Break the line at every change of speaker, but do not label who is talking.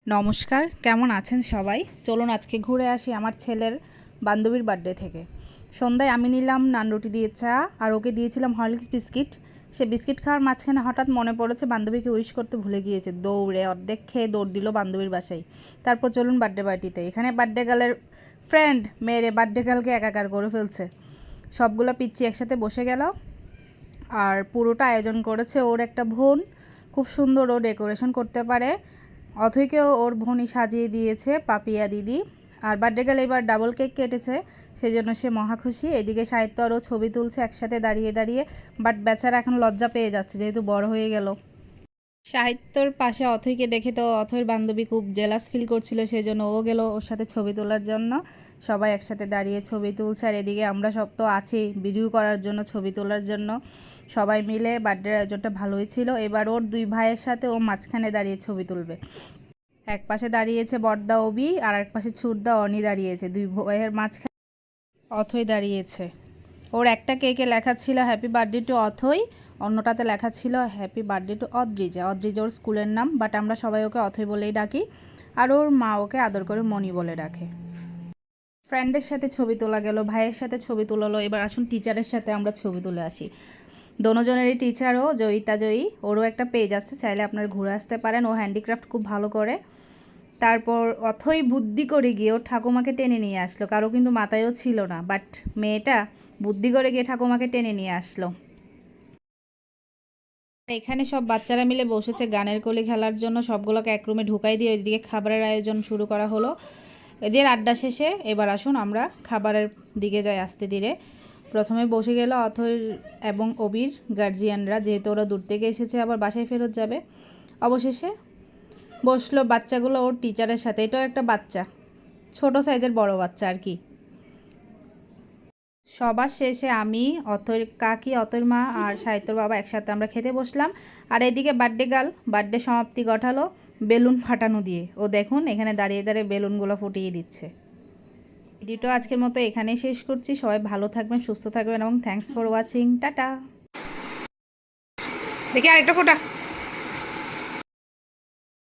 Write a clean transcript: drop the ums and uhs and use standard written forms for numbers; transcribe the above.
নমস্কার, কেমন আছেন সবাই? চলুন আজকে ঘুরে আসি আমার ছেলের বান্ধবীর বার্থডে থেকে। সন্ধ্যায় আমি নিলাম নানরুটি দিয়ে চা, আর ওকে দিয়েছিলাম হরলিক্স বিস্কিট। সে বিস্কিট খাওয়ার মাঝখানে হঠাৎ মনে পড়েছে বান্ধবীকে উইশ করতে ভুলে গিয়েছে। দৌড়ে অর্ধেক খেয়ে দৌড় দিল বান্ধবীর বাসায়। তারপর চলুন বার্থডে পার্টিতে। এখানে বার্থডে গার্লের ফ্রেন্ড মেরে বার্থডে গার্লকে একাকার করে ফেলছে। সবগুলো পিচ্ছি একসাথে বসে গেল, আর পুরোটা আয়োজন করেছে ওর একটা বোন। খুব সুন্দর ও ডেকোরেশন করতে পারে। অথৈকেও ওর বোনই সাজিয়ে দিয়েছে, পাপিয়া দিদি। আর বার্থডে গার্ল এবার ডাবল কেক কেটেছে, সেজন্য সে মহা খুশি। এদিকে সাহিত্য আরও ছবি তুলছে একসাথে দাঁড়িয়ে দাঁড়িয়ে, বাট বেচারা এখন লজ্জা পেয়ে যাচ্ছে যেহেতু বড় হয়ে গেল। সাহিত্যর পাশে অথৈকে দেখে তো অথৈর বান্ধবী খুব জেলাস ফিল করছিল, সেজন্য ও গেল ওর সাথে ছবি তোলার জন্য। সবাই একসাথে দাঁড়িয়ে ছবি তুলছে, আর এদিকে আমরা সব তো আছি ভিডিও করার জন্য, ছবি তোলার জন্য। সবাই মিলে বার্থডের আয়োজনটা ভালোই ছিল। এবার ওর দুই ভাইয়ের সাথে ও মাঝখানে দাঁড়িয়ে ছবি তুলবে। এক পাশে দাঁড়িয়েছে বড়দা অবি, আর এক পাশে ছুটদা অনি দাঁড়িয়েছে। দুই ভাইয়ের মাঝখানে অথৈ দাঁড়িয়েছে। ওর একটা কেকে লেখা ছিল হ্যাপি বার্থডে টু অথৈ, অন্যটাতে লেখা ছিল happy birthday to Adrija. Adrija ওর স্কুলের নাম, বাট আমরা সবাই ওকে অথৈ বলেই ডাকি, আর ওর মা ওকে আদর করে মনি বলে ডাকে। ফ্রেন্ডের সাথে ছবি তোলা গেল, ভাইয়ের সাথে ছবি তোলালো। এবার আসুন টিচারের সাথে আমরা ছবি তুলে আসি। দোনোজনেরই টিচারও জয়িতা জয়ী, ওরও একটা পেজ আছে, চাইলে আপনারা ঘুরে আসতে পারেন। ও হ্যান্ডিক্রাফট খুব ভালো করে। তারপর অথই বুদ্ধি করে গিয়ে ওর ঠাকুমাকে টেনে নিয়ে আসলো। কারো কিন্তু মাথায়ও ছিল না, বাট মেয়েটা বুদ্ধি করে গিয়ে ঠাকুমাকে টেনে নিয়ে আসলো। এখানে সব বাচ্চারা মিলে বসেছে গানের কলি খেলার জন্য। সবগুলোকে এক রুমে ঢুকাই দিয়ে ওইদিকে খাবারের আয়োজন শুরু করা হলো। এদের আড্ডা শেষে এবার আসুন আমরা খাবারের দিকে যাই আস্তে ধীরে। প্রথমে বসে গেল অথৈর এবং অবির গার্জিয়ানরা, যেহেতু ওরা দূর থেকে এসেছে আবার বাসায় ফেরত যাবে। অবশেষে বসলো বাচ্চাগুলো ওর টিচারের সাথে। এটাও একটা বাচ্চা, ছোট সাইজের বড় বাচ্চা আর কি। সবার শেষে আমি, অথৈর কাকি, অথৈর মা আর সাহিত্যর বাবা একসাথে আমরা খেতে বসলাম। আর এদিকে বার্থডে গার্ল বার্থডে সমাপ্তি ঘটালো বেলুন ফাটানো দিয়ে। ও দেখুন এখানে দাঁড়িয়ে দাঁড়িয়ে বেলুনগুলো ফুটিয়ে দিচ্ছে। ভিডিওটা আজকের মতো এখানেই শেষ করছি। সবাই ভালো থাকবেন, সুস্থ থাকবেন এবং থ্যাঙ্কস ফর ওয়াচিং। টাটা। দেখি আরেকটা ফোটা।